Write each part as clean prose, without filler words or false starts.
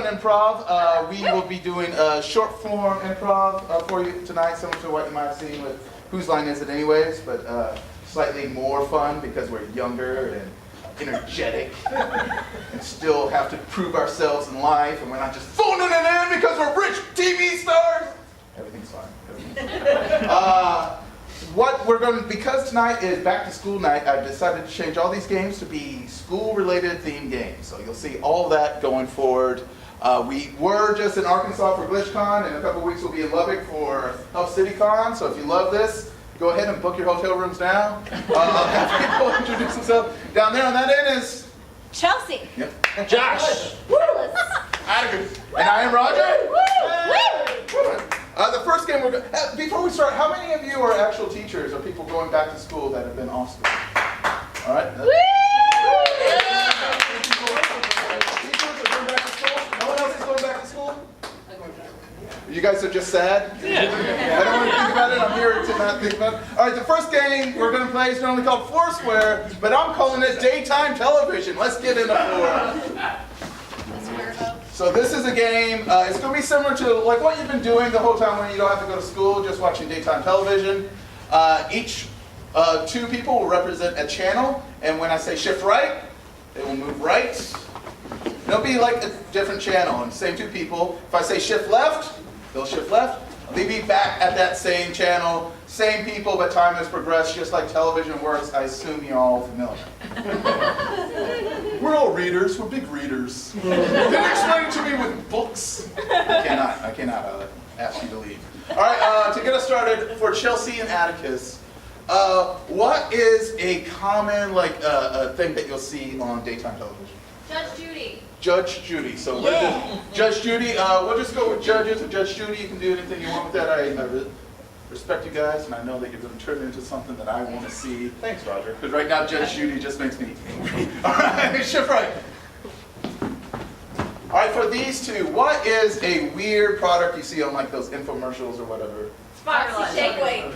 Improv. We will be doing a short form improv for you tonight, similar to what you might have seen with Whose Line Is It Anyways, but slightly more fun because we're younger and energetic and still have to prove ourselves in life, and we're not just phoning it in because we're rich TV stars. Everything's fine. What we're going to, because tonight is back to school night, I've decided to change all these games to be school-related themed games. So you'll see all that going forward. We were just in Arkansas for GlitchCon, and in a couple weeks we'll be in Lubbock for Hub CityCon. So if you love this, go ahead and book your hotel rooms now. Have people introduce themselves. Down there on that end is Chelsea. Yep. Josh. Willis. Atticus. And I am Roger. Woo! The first game we're going to, before we start, how many of you are actual teachers or people going back to school that have been off school? All right. Woo! Yeah. Teachers are going back to school? No one else is going back to school? You guys are just sad? Yeah. I don't want to think about it. I'm here to not think about it. All right, the first game we're going to play is normally called Foursquare, but I'm calling it Daytime Television. Let's get in the floor. So this is a game, it's going to be similar to like what you've been doing the whole time when you don't have to go to school, just watching daytime television. Each two people will represent a channel, and when I say shift right, they will move right. They'll be like a different channel, and same two people. If I say shift left, they'll shift left. They'll be back at that same channel, same people, but time has progressed, just like television works. I assume you're all familiar. We're all readers. We're big readers. Then explain it to me with books. I cannot ask you to leave. All right, to get us started, for Chelsea and Atticus, what is a common thing that you'll see on daytime television? Judge Judy. Judge Judy. So Judge Judy. We'll just go with judges or Judge Judy. You can do anything you want with that. I respect you guys, and I know that you're going to turn it into something that I want to see. Thanks, Roger. Because right now, Judge Judy just makes me angry. All right, shift right. All right, for these two, what is a weird product you see on like those infomercials or whatever? Spiralizer. Shake weight.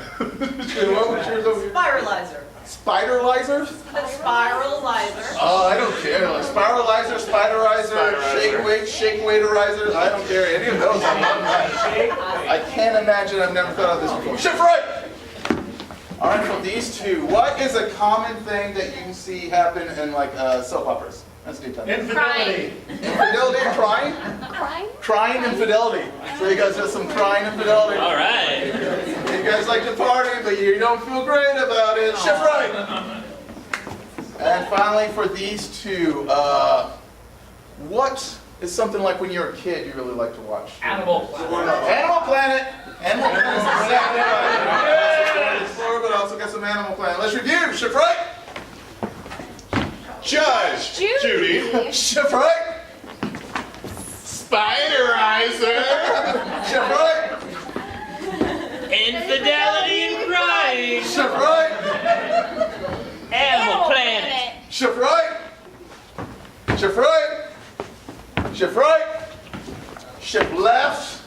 What was yours over here? Spiralizer. Spiderlizer? Spiralizer. Oh, I don't care. Like spiralizer, spiderizer, shake weighterizer. I don't care any of those. I can't imagine. I've never thought of this before. Shift right. All right, for these two, what is a common thing that you see happen in like soap operas? That's daytime. Infidelity. Infidelity and crying? Crying? Crying and fidelity. So you guys have some crying and fidelity. All right. You guys like to party, but you don't feel great about it. Shift right. And finally, for these two, what is something like when you're a kid you really like to watch? Animal Planet. Animal Planet. Animal Planet is exactly right. But also got some Animal Planet. Let's review. Shift right. Judge Judy. Shift right. Spiderizer. Shift right. Infidelity and crying. Shift right. Animal Planet. Shift right. Shift right. Shift right. Shift left.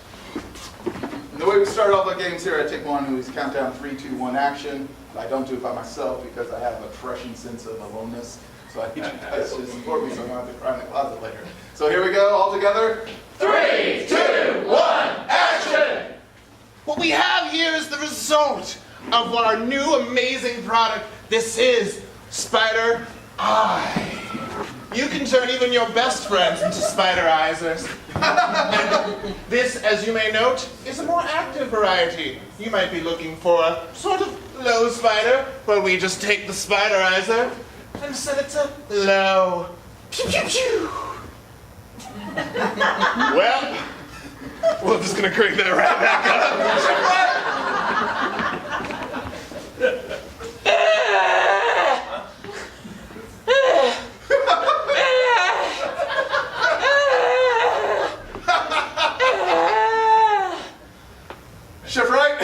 And the way we start off our games here, I take one who's countdown 3, 2, 1 action. I don't do it by myself because I have a crushing sense of aloneness. So I need you guys to support me so I don't have to cry in the closet later. So here we go, all together. 3, 2, 1, action! What we have here is the result of our new amazing product. This is Spider Eye. You can turn even your best friends into Spiderizers. This, as you may note, is a more active variety. You might be looking for a sort of low spider, but we just take the Spiderizer and set it to low. Pew, pew, pew. Well, we're just gonna crank that right back up. Shift right.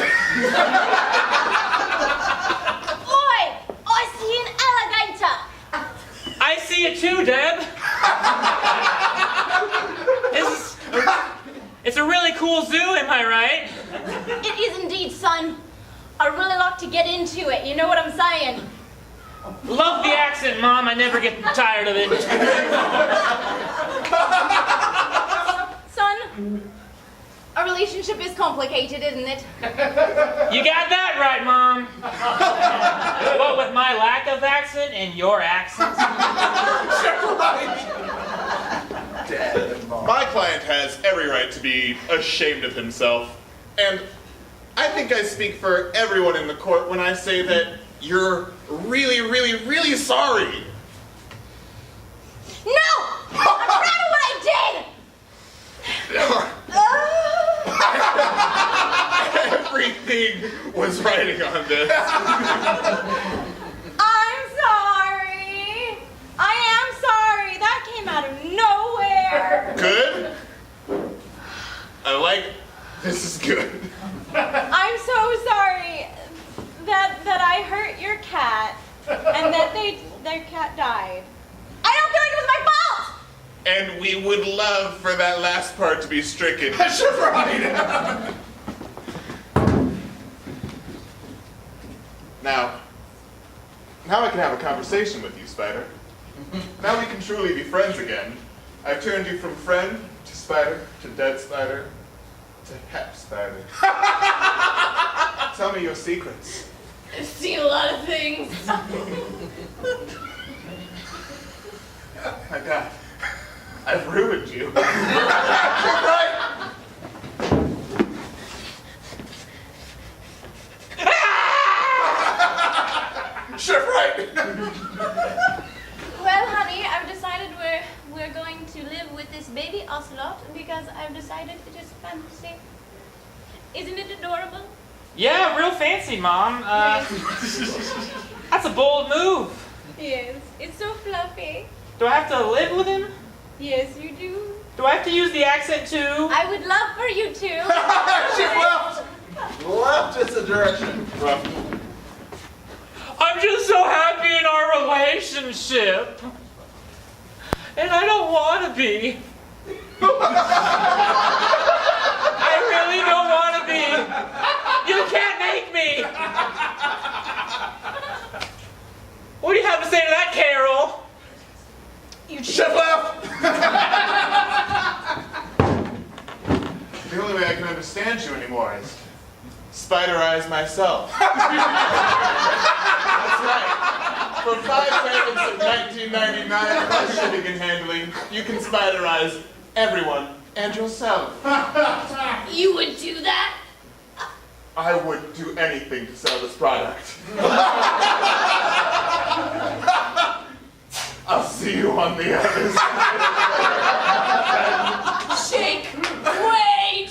Oi! I see an alligator. I see it too, Deb. It's a really cool zoo, am I right? It is indeed, son. I really like to get into it. You know what I'm saying? Love the accent, Mom. I never get tired of it. relationship is complicated, isn't it? You got that right, Mom. What with my lack of accent and your accent? Dad and Mom. My client has every right to be ashamed of himself. And I think I speak for everyone in the court when I say that you're really, really, really sorry. No! I'm proud of what I did! Everything was writing on this. I'm sorry. I am sorry. That came out of nowhere. Good? I like this is good. I'm so sorry that I hurt your cat and that their cat died. I don't feel like it was my fault! And we would love for that last part to be stricken. That's right. Now I can have a conversation with you, Spider. Now we can truly be friends again. I've turned you from friend to Spider to dead Spider to hep Spider. Tell me your secrets. I've seen a lot of things. My God, I've ruined you. Right. Sure, right. Well, honey, I've decided we're going to live with this baby ocelot because I've decided it is fancy. Isn't it adorable? Yeah, real fancy, Mom. That's a bold move. Yes, it's so fluffy. Do I have to live with him? Yes, you do. Do I have to use the accent too? I would love for you to. She left. Left is the direction. I'm just so happy in our relationship. And I don't want to be. I really don't want to be. You can't make me. What do you have to say to that, Carol? You shift left. The only way I can understand you anymore is Spider-Eyes myself. That's right. For 5 payments of $19.99 plus shipping and handling, you can Spider-Eyes everyone and yourself. You would do that? I would do anything to sell this product. I'll see you on the other side. Shake, wait!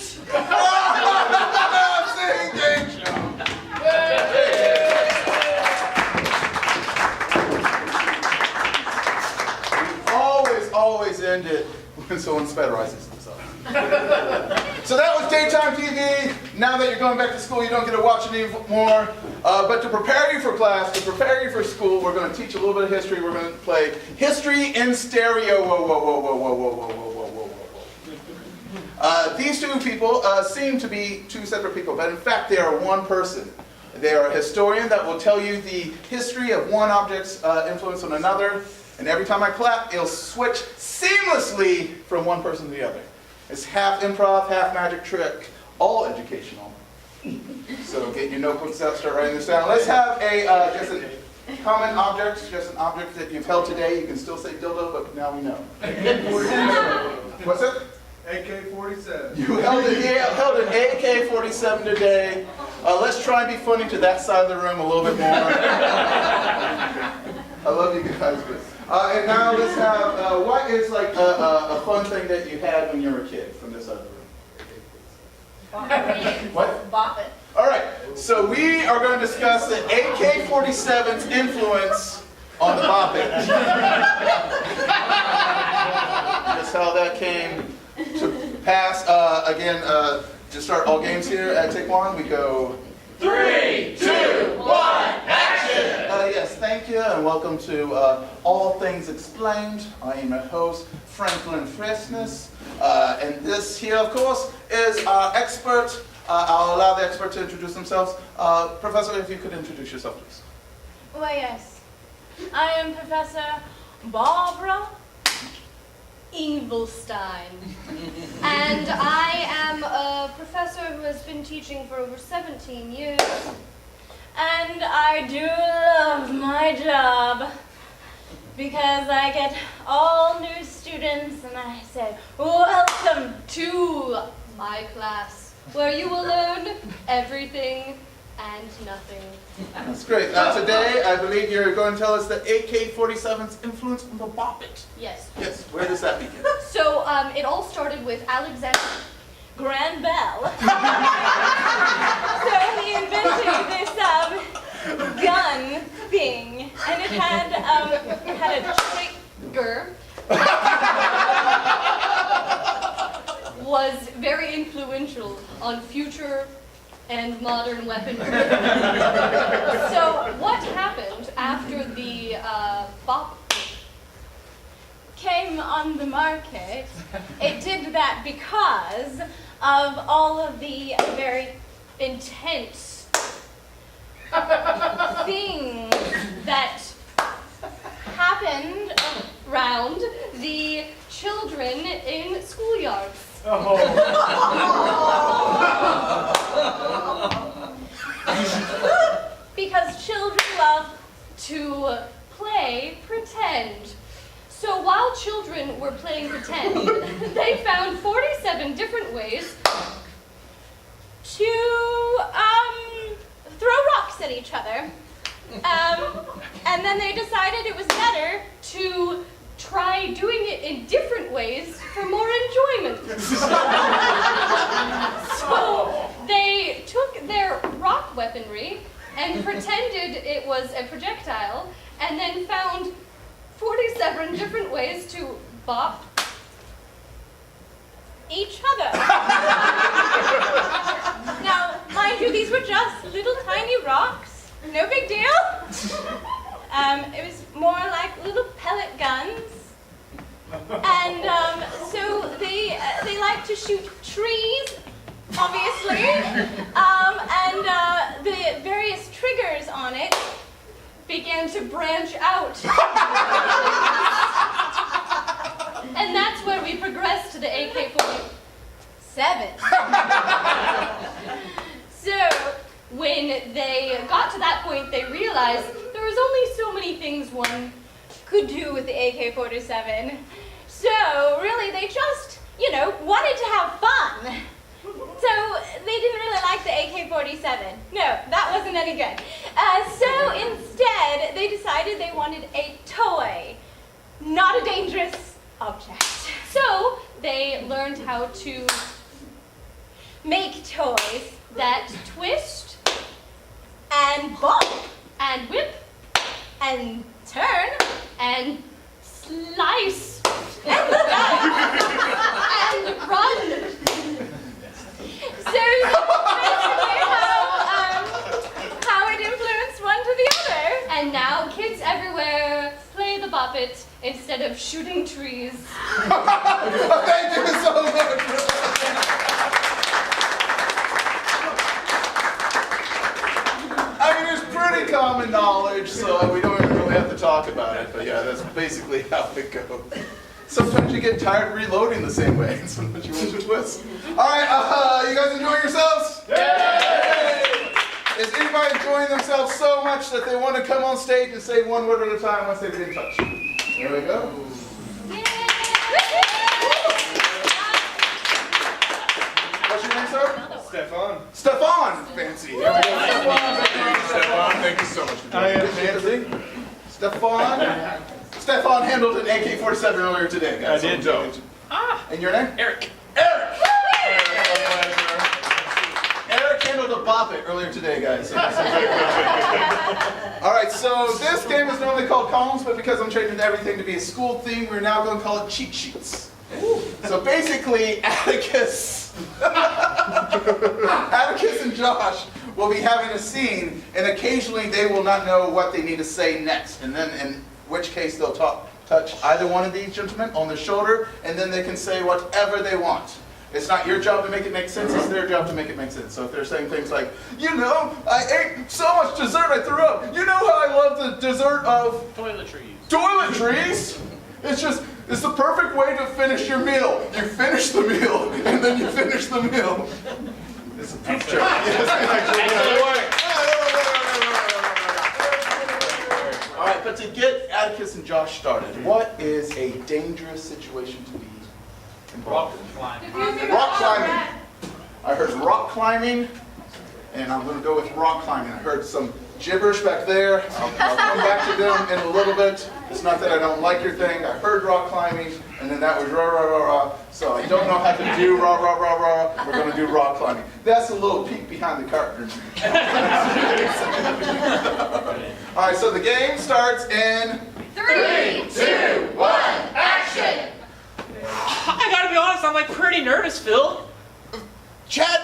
Sing game show. We always end it when someone Spiderizes themselves. So that was daytime TV. Now that you're going back to school, you don't get to watch it anymore. But to prepare you for class, to prepare you for school, we're going to teach a little bit of history. We're going to play history in stereo. Whoa, whoa, whoa, whoa, whoa, whoa, whoa, whoa, whoa, whoa, whoa. These two people seem to be two separate people, but in fact they are one person. They are a historian that will tell you the history of one object's influence on another. And every time I clap, it'll switch seamlessly from one person to the other. It's half improv, half magic trick, all educational. So get your notebooks out, start writing this down. Let's have just a common object, just an object that you've held today. You can still say dildo, but now we know. What's it? AK-47. You held an AK-47 today. Let's try and be funny to that side of the room a little bit more. I love you guys. And now let's have, what is like a fun thing that you had when you were a kid from this side of the room? What? Bop it. All right, so we are going to discuss the AK-47's influence on the bopping. That's how that came to pass. Again, to start all games here at Take One, we go 3, 2, 1, action! Yes, thank you, and welcome to All Things Explained. I am your host, Franklin Freshness, and this here, of course, is our expert. I'll allow the expert to introduce themselves. Professor, if you could introduce yourself, please. Why, yes. I am Professor Barbara Evilstein. And I am a a professor who has been teaching for over 17 years. And I do love my job because I get all new students and I say, welcome To my class, where you will learn everything and nothing. That's great. Today, I believe you're going to tell us the AK-47's influence on the Bop It. Yes. Yes, where does that begin? So it all started with Alexander Grand Bell. So he invented this gun thing, and it had a trigger. Was very influential on future and modern weaponry. So what happened after the Bop came on the market. It did that because of all of the very intense things that happened around the children in schoolyards? Because children love to play pretend. So while children were playing pretend, they found 47 different ways to throw rocks at each other. And then they decided it was better to try doing it in different ways for more enjoyment. So they took their rock weaponry and pretended it was a projectile and then found 47 different ways to bop each other. Now, mind you, these were just little tiny rocks. No big deal. It was more like little pellet guns. And so they like to shoot trees, obviously. And the various triggers on it began to branch out. And that's where we progressed to the AK-47. So when they got to that point, they realized there was only so many things one could do with the AK-47. So really, they just, wanted to have fun. So they didn't really like the AK-47. No, that wasn't any good. So instead, they decided they wanted a toy, not a dangerous object. So they learned how to make toys that twist and bump and whip and turn and slice and and run. So basically how it influenced one to the other. And now kids everywhere play the Bop It instead of shooting trees. Thank you so much. I mean, it's pretty common knowledge, so we don't even really have to talk about it. But yeah, that's basically how it goes. Sometimes you get tired reloading the same way, and sometimes you want to twist. All right, you guys enjoying yourselves? Yay! Is anybody enjoying themselves so much that they want to come on stage and say one word at a time once they've been touched? There we go. What's your name, sir? Stefan. Stefan! Fancy. There we go. Stefan, thank you so much for joining us. Fancy. Stefan handled an AK-47 earlier today, guys. I did, Joe. And your name? Eric. Eric! Eric handled a Bop It earlier today, guys. All right, so this game is normally called Columns, but because I'm changing everything to be a school theme, we're now going to call it Cheat Sheets. So basically, Atticus and Josh will be having a scene, and occasionally they will not know what they need to say next. And then in which case they'll touch either one of these gentlemen on the shoulder, and then they can say whatever they want. It's not your job to make it make sense, it's their job to make it make sense. So if they're saying things like, I ate so much dessert I threw up. You know how I love the dessert of Toiletries. toiletries? it's the perfect way to finish your meal. You finish the meal, and then you finish the meal. It's a picture. Excellent work. All right, but to get Atticus and Josh started, what is a dangerous situation to be involved in? Rock climbing. I heard rock climbing, and I'm going to go with rock climbing. I heard some gibberish back there. I'll come back to them in a little bit. It's not that I don't like your thing. I heard rock climbing, and then that was rah, rah, rah, rah. So I don't know how to do rah, rah, rah, rah. We're going to do rock climbing. That's a little peek behind the curtain. All right, so the game starts in 3, 2, 1, action! I gotta be honest, I'm like pretty nervous, Phil. Chad,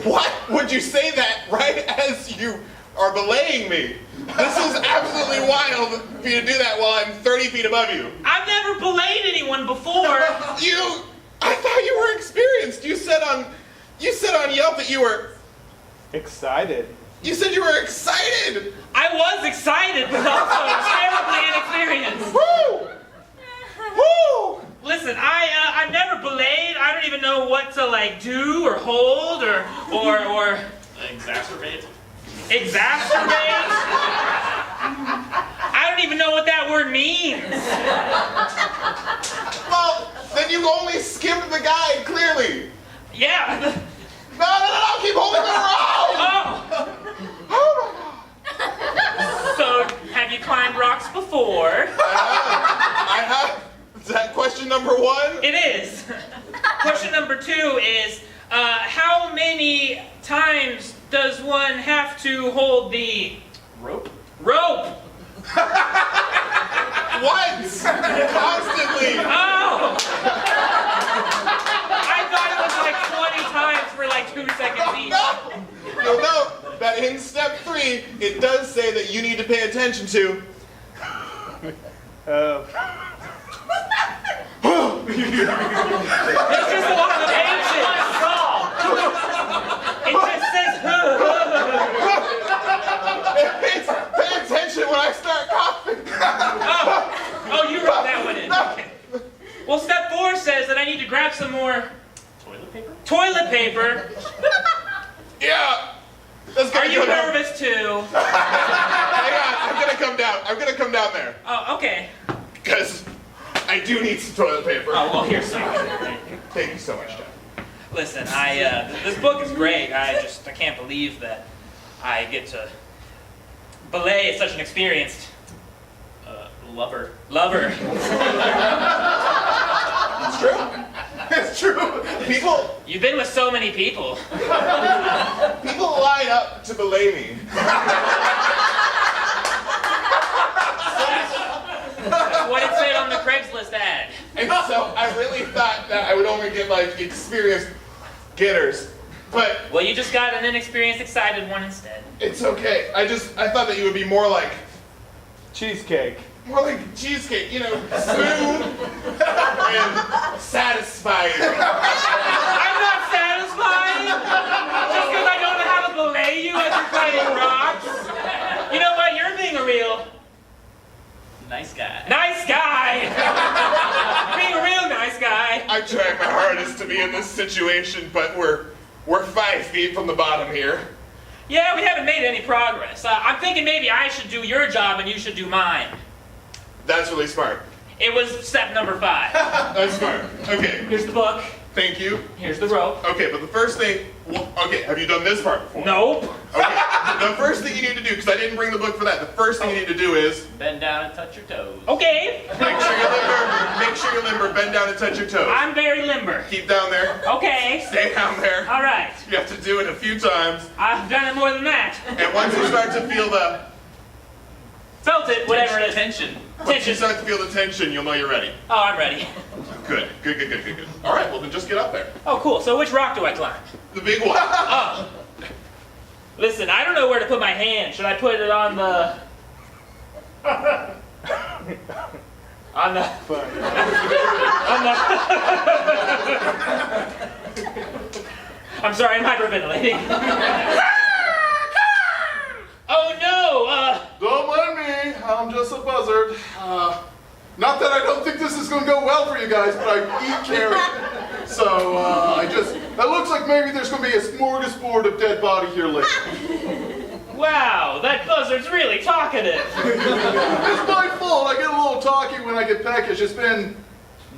what would you say that right as you are belaying me? This is absolutely wild for you to do that while I'm 30 feet above you. I've never belayed anyone before. I thought you were experienced. You said on Yelp that you were Excited. You said you were excited. I was excited, but also terribly inexperienced. Woo! Woo! Listen, I've never belayed. I don't even know what to like do or hold or exacerbate. Exacerbate? I don't even know what that word means. Well, then you only skimmed the guide, clearly. Yeah. No, keep holding the rope! Oh. Oh my God. So, have you climbed rocks before? I have. Is that question number 1? It is. Question number 2 is, how many times does one have to hold the rope? Rope! Once! Constantly! Oh! I thought it was like 20 times for like 2 seconds each. No! You'll note that in step 3, it does say that you need to pay attention to. It's just a lot of patience. It just says Pay attention when I start coughing. Oh, you wrote that one in. Okay. Well, step 4 says that I need to grab some more toilet paper. Yeah. That's Are you go down. nervous too? Hang on, I'm gonna come down there. Oh, okay. Because I do need some toilet paper. Oh, well, here's some. Thank you so much, Jeff. Listen, this book is great. I can't believe that I get to belay such an experienced lover. It's true. It's true. You've been with so many people. People line up to belay me. What it said on the Craigslist ad. And so I really thought that I would only get like experienced getters. But Well, you just got an inexperienced, excited one instead. it's okay. I thought that you would be more like Cheesecake. cheesecake, smooth and satisfying. I'm not satisfied just because I don't know how to belay you as you're climbing rocks. You know what? You're being a real nice guy. Nice guy! Being a real nice guy. I'm trying my hardest to be in this situation, but we're 5 feet from the bottom here. Yeah, we haven't made any progress. I'm thinking maybe I should do your job and you should do mine. That's really smart. It was step number 5. That's smart. Okay, Here's the book. thank you. Here's the rope. Okay, but the first thing, have you done this part before? Nope. Okay, the first thing you need to do, because I didn't bring the book for that, the first thing you need to do is Bend down and touch your toes. Okay. make sure you're limber, bend down and touch your toes. I'm very limber. Keep down there, Okay. stay down there. All right. You have to do it a few times, I've done it more than that. and once you start to feel Felt it, whatever it is. once you Tension. start to feel the tension, you'll know you're ready. Oh, I'm ready. Good. All right, well then just get up there. Oh, cool. So which rock do I climb? The big one. Oh. Listen, I don't know where to put my hand. Should I put it on the... on the... on the... I'm sorry, I'm hyperventilating. Oh no! Don't blame me. I'm just a buzzard. Not that I don't think this is you guys, but I eat carrot. So that looks like maybe there's going to be a smorgasbord of dead body here later. Wow, that buzzard's really talkative. It's my fault. I get a little talky when I get peckish. It's been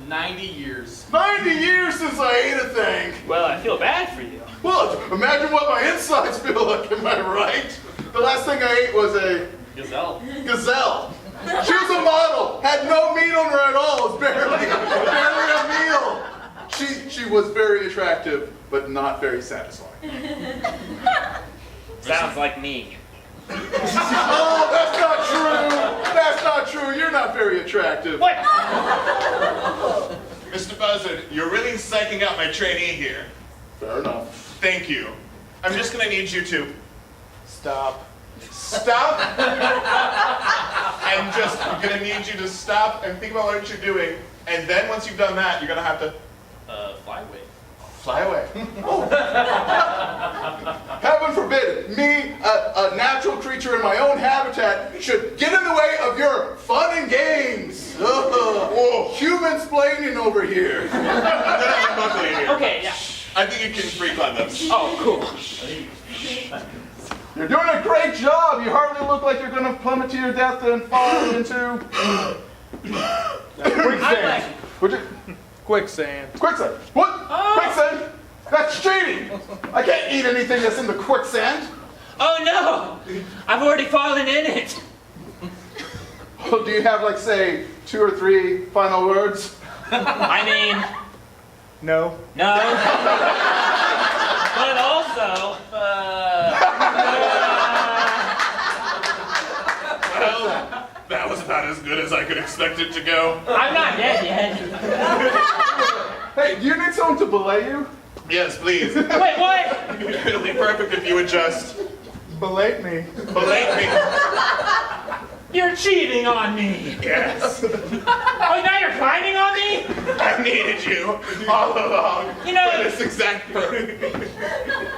90 years. 90 years since I ate a thing. Well, I feel bad for you. Well, imagine what my insides feel like, am I right? The last thing I ate was a Gazelle. gazelle. She was a model, had no meat on her at all. It was barely a meal. She was very attractive, but not very satisfying. Sounds like me. Oh, that's not true. That's not true. You're not very attractive. What? Mr. Buzzard, you're really psyching out my trainee here. Fair enough. Thank you. I'm just gonna need you to Stop. stop. I'm just gonna need you to stop and think about what you're doing. And then once you've done that, you're gonna have to Fly away. fly away. Heaven forbid, me, a natural creature in my own habitat, should get in the way of your fun and games. Whoa, human splaining over here. I'm gonna have a buckle in here. Okay, yeah. I think you can free climb them. Oh, cool. You're doing a great job. You hardly look like you're going to plummet to your death and fall into... Quicksand. Would you... Quicksand. Quicksand. What? Quicksand? That's cheating. I can't eat anything that's in the quicksand. Oh no! I've already fallen in it. Well, do you have, like, say, 2 or 3 final words? I mean, No. no. But also, Well, that was about as good as I could expect it to go. I'm not dead yet. Hey, do you need someone to belay you? Yes, please. Wait, what? It'll be perfect if you would just Belate me. belate me. You're cheating on me. Yes. Oh, now you're climbing on me? I needed you all along. You know- for this exact purpose.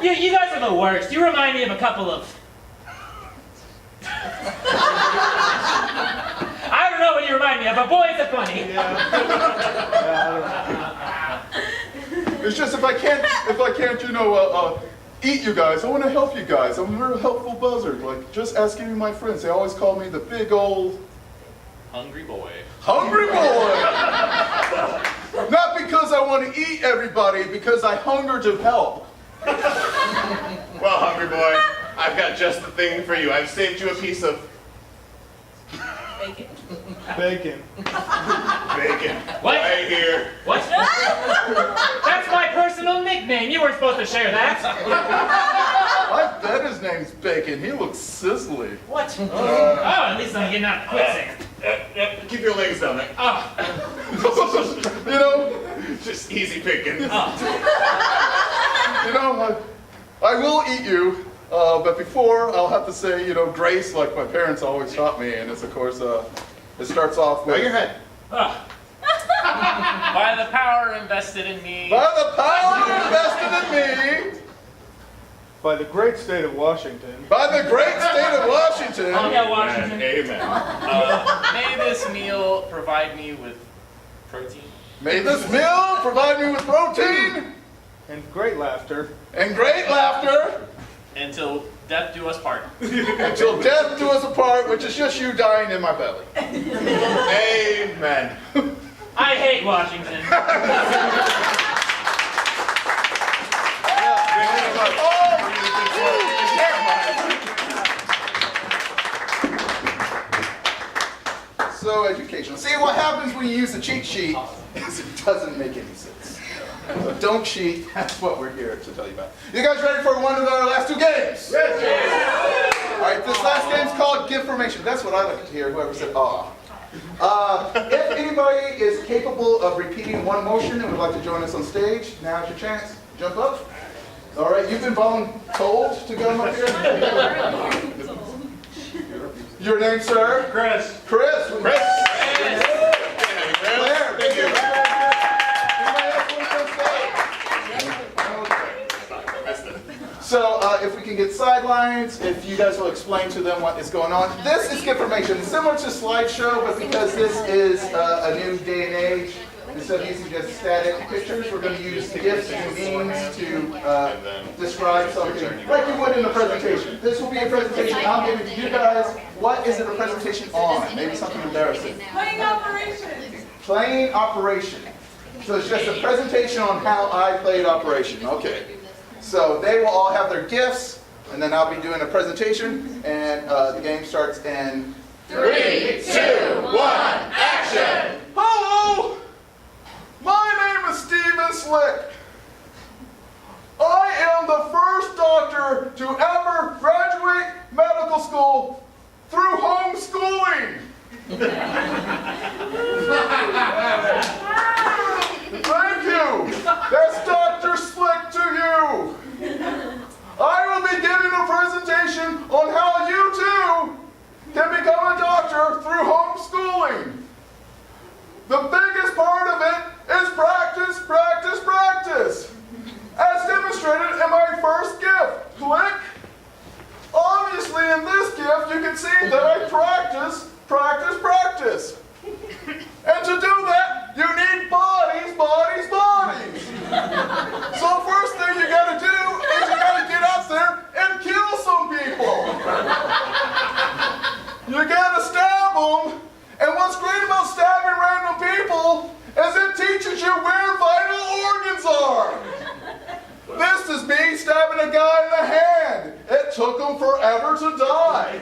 You guys are the worst. You remind me of a couple of... I don't know what you remind me of, but boy, is it funny. It's just if I can't, eat you guys, I want to help you guys. I'm a very helpful buzzard. Like, just ask any of my friends. They always call me the big old... Hungry boy. hungry boy! Not because I want to eat everybody, because I hunger to help. Well, hungry boy, I've got just the thing for you. I've saved you a piece of Bacon. Bacon. bacon. What? Right here. What? That's my personal nickname. You weren't supposed to share that. I bet his name's Bacon. He looks sizzly. What? Oh, at least I'm getting out of quicksand. Keep your legs down there. Oh, You know, Just easy picking. oh. I will eat you, but before I'll have to say, grace like my parents always taught me, and it's of course, it starts off Bow with... your head. Oh. By the power invested in me. By the power invested in me, By the great state of Washington. by the great state of Washington, Oh, yeah, Washington. Amen. May this meal provide me with protein. may this meal provide me with protein And great laughter. and great laughter Until death do us part. until death do us apart, which is just you dying in my belly. Amen. I hate Washington. So educational. See, what happens when you use a cheat sheet is it doesn't make any sense. So don't cheat. That's what we're here to tell you about. You guys ready for one of our last 2 games? Yes. All right, this last game's called Give Formation. That's what I like to hear, whoever said ah. If anybody is capable of repeating one motion and would like to join us on stage, now's your chance. Jump up. All right, you've been voluntold to come up here. Your name, sir? Chris. Chris. Chris. Claire. Thank you. Anybody else want to say? So if we can get sidelines, if you guys will explain to them what is going on. This is Give Formation. It's similar to slideshow, but because this is a new day and age, instead of using just static pictures, we're going to use GIFs and memes to describe something like you would in a presentation. This will be a presentation I'm giving to you guys. What is it a presentation on? Maybe something embarrassing. Playing operations. Playing Operation. So it's just a presentation on how I played Operation. Okay. So they will all have their GIFs, and then I'll be doing a presentation, and the game starts in 3, 2, 1, action! Hello! My name is Steven Slick. I am the first doctor to ever graduate medical school through homeschooling. Thank you. That's Dr. Slick to you. I will be giving a presentation on how you too can become a doctor through homeschooling. The biggest part of it is practice, practice, practice. As demonstrated in my first gift. Click. Obviously in this gift you can see that I practice, practice, practice. And to do that, you need bodies, bodies, bodies. So first thing you gotta do is you gotta get out there and kill some people. You gotta stab them. And what's great about stabbing random people is it teaches you where vital organs are. This is me stabbing a guy in the hand. It took him forever to die.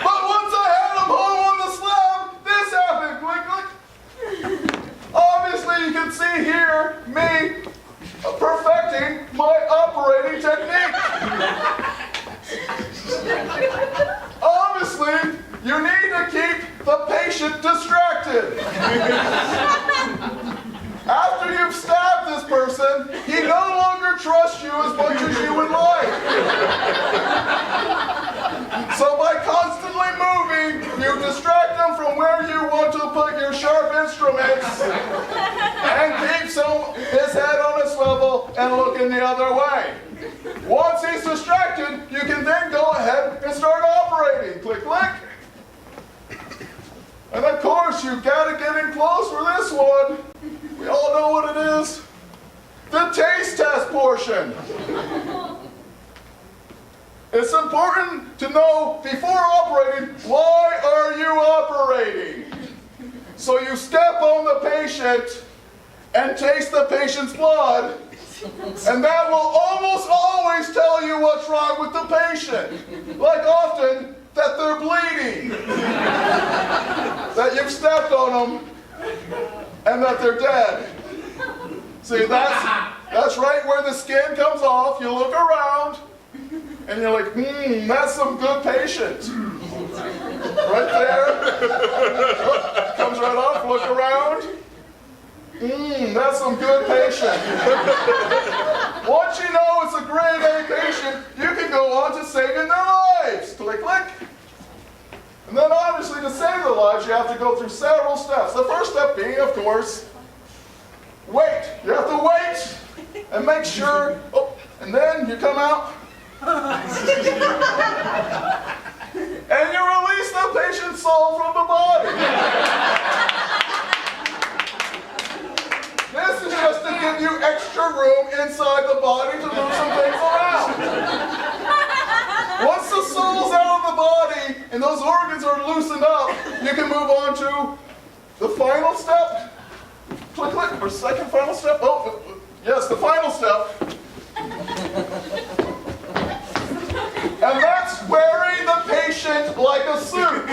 But once I had him home on the slab, this happened. Click, click. Obviously, you can see here me perfecting my operating technique. Obviously, you need to keep the patient distracted. After you've stabbed this person, he no longer trusts you as much as you would like. So by constantly moving, you distract him from where you want to put your sharp instruments and keeps his head on a swivel and looking the other way. Once he's distracted, you can then go ahead and start operating. Click, click. And of course, you've got to get in close for this one. We all know what it is. The taste test portion. It's important to know before operating, why are you operating? So you step on the patient and taste the patient's blood, and that will almost always tell you what's wrong with the patient. Like often, that they're bleeding, that you've stepped on them, and that they're dead. See, that's right where the skin comes off. You look around, and you're like, that's some good patient. Right there. Comes right off, look around. That's some good patient. Once you know it's a grade A patient, you can go on to saving their lives. Click, click. And then obviously to save their lives, you have to go through several steps. The first step being, of course, wait. You have to wait and make sure, and then you come out. And you release the patient's soul from the body. This is just to give you extra room inside the body to move some things around. Once the soul's out of the body and those organs are loosened up, you can move on to the final step. Click, click, or second final step. Oh, yes, the final step. And that's wearing the patient like a suit.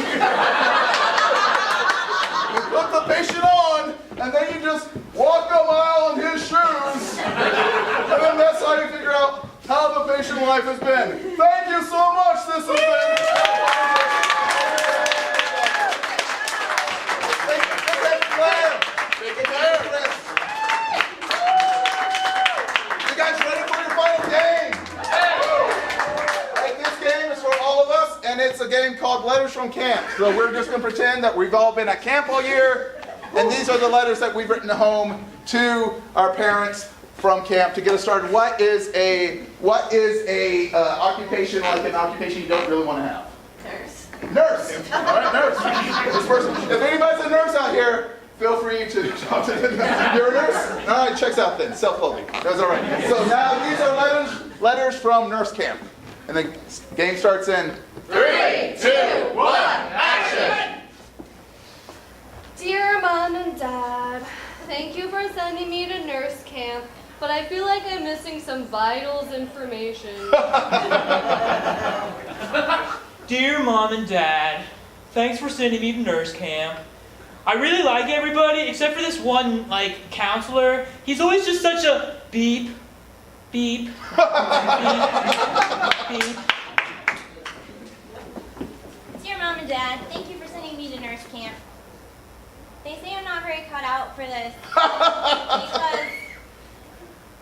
You put the patient on, and then you just walk a mile in his shoes. And then that's how you figure out how the patient life has been. Thank you so much. This has been... You guys ready for your final game? This game is for all of us, and it's a game called Letters from Camp. So we're just going to pretend that we've all been at camp all year, and these are the letters that we've written home to our parents from camp to get us started. What is a occupation like an occupation you don't really want to have? Nurse. Nurse. All right, nurse. This person. If anybody's a nurse out here, feel free to talk to them. You're a nurse? All right, checks out then. Self-loathing. That's all right. So now these are letters from nurse camp. And the game starts in 3, 2, 1, action! Dear Mom and Dad, thank you for sending me to nurse camp, but I feel like I'm missing some vitals information. Dear Mom and Dad, thanks for sending me to nurse camp. I really like everybody except for this one, counselor. He's always just such a beep, beep, beep, beep. Dear Mom and Dad, thank you for sending me to nurse camp. They say I'm not very cut out for this because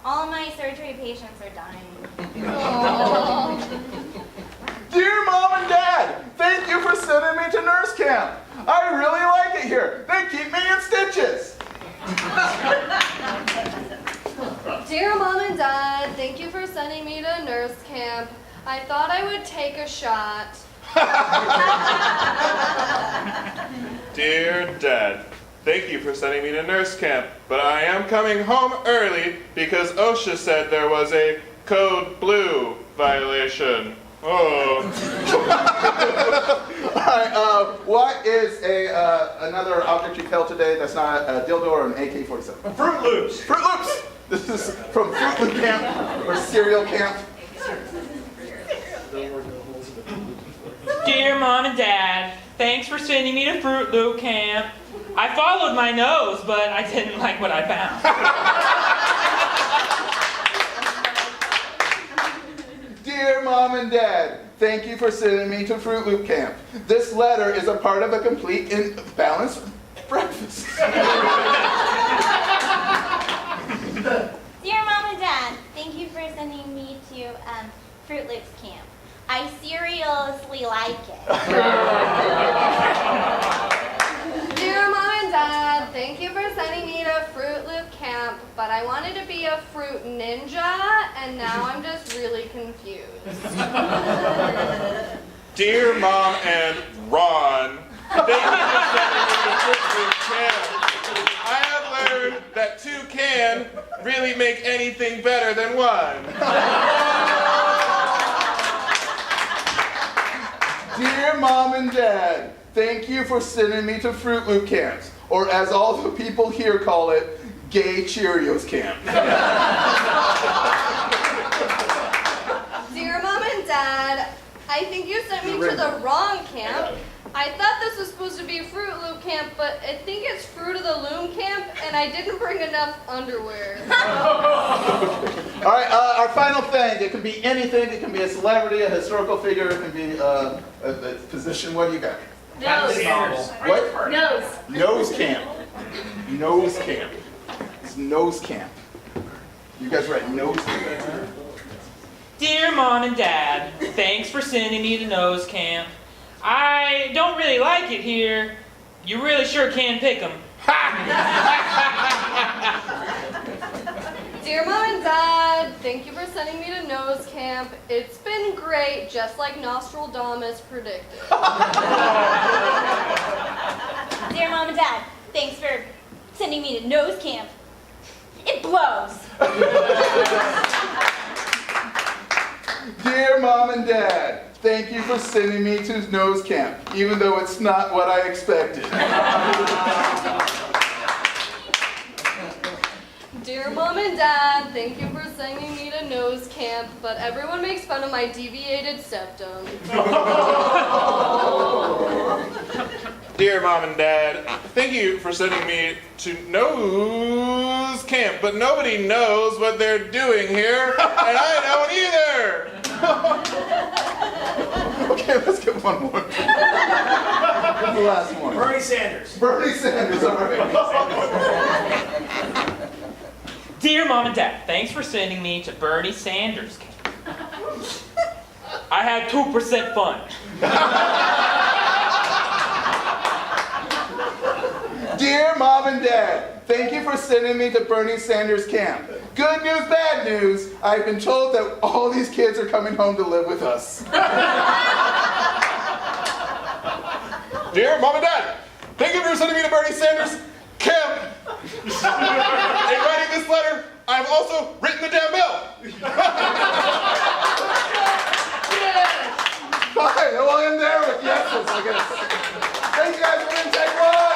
all my surgery patients are dying. Dear Mom and Dad, thank you for sending me to nurse camp. I really like it here. They keep me in stitches. Dear Mom and Dad, thank you for sending me to nurse camp. I thought I would take a shot. Dear Dad, thank you for sending me to nurse camp, but I am coming home early because OSHA said there was a code blue violation. Oh. All right, what is another object you held today that's not a dildo or an AK-47? Fruit Loops. Fruit Loops! This is from Fruit Loop Camp or Cereal Camp. Dear Mom and Dad, thanks for sending me to Fruit Loop camp. I followed my nose, but I didn't like what I found. Dear Mom and Dad, thank you for sending me to Fruit Loop Camp. This letter is a part of a complete and balanced breakfast. Dear Mom and Dad, thank you for sending me to Fruit Loops camp. I seriously like it. Dear Mom and Dad, thank you for sending me to Fruit Loop camp, but I wanted to be a fruit ninja, and now I'm just really confused. Dear Mom and Ron, thank you for sending me to Fruit Loop camp. I have learned that two can really make anything better than one. Dear Mom and Dad, thank you for sending me to Fruit Loop camps, or as all the people here call it, Gay Cheerios camp. Dear Mom and Dad, I think you sent me to the wrong camp. I thought this was supposed to be Fruit Loop camp, but I think it's Fruit of the Loom camp, and I didn't bring enough underwear. All right, our final thing. It can be anything. It can be a celebrity, a historical figure. It can be a position. What do you got? Nose. What? Nose. Nose camp. Nose camp. It's nose camp. You guys write nose camp. Dear Mom and Dad, thanks for sending me to nose camp. I don't really like it here. You really sure can pick 'em. Dear Mom and Dad, thank you for sending me to nose camp. It's been great, just like Nostradamus predicted. Dear Mom and Dad, thanks for sending me to nose camp. It blows. Dear Mom and Dad, thank you for sending me to nose camp, even though it's not what I expected. Dear Mom and Dad, thank you for sending me to nose camp, but everyone makes fun of my deviated septum. Dear Mom and Dad, thank you for sending me to nose camp, but nobody knows what they're doing here, and I don't either. Okay, let's get one more. What's the last one? Bernie Sanders. Bernie Sanders, all right. Dear Mom and Dad, thanks for sending me to Bernie Sanders camp. I had 2% fun. Dear Mom and Dad, thank you for sending me to Bernie Sanders camp. Good news, bad news. I've been told that all these kids are coming home to live with us. Dear Mom and Dad, thank you for sending me to Bernie Sanders' camp. In writing this letter, I have also written the damn bill. Fine, we'll end there with yeses, I guess. Thank you guys for One Take One.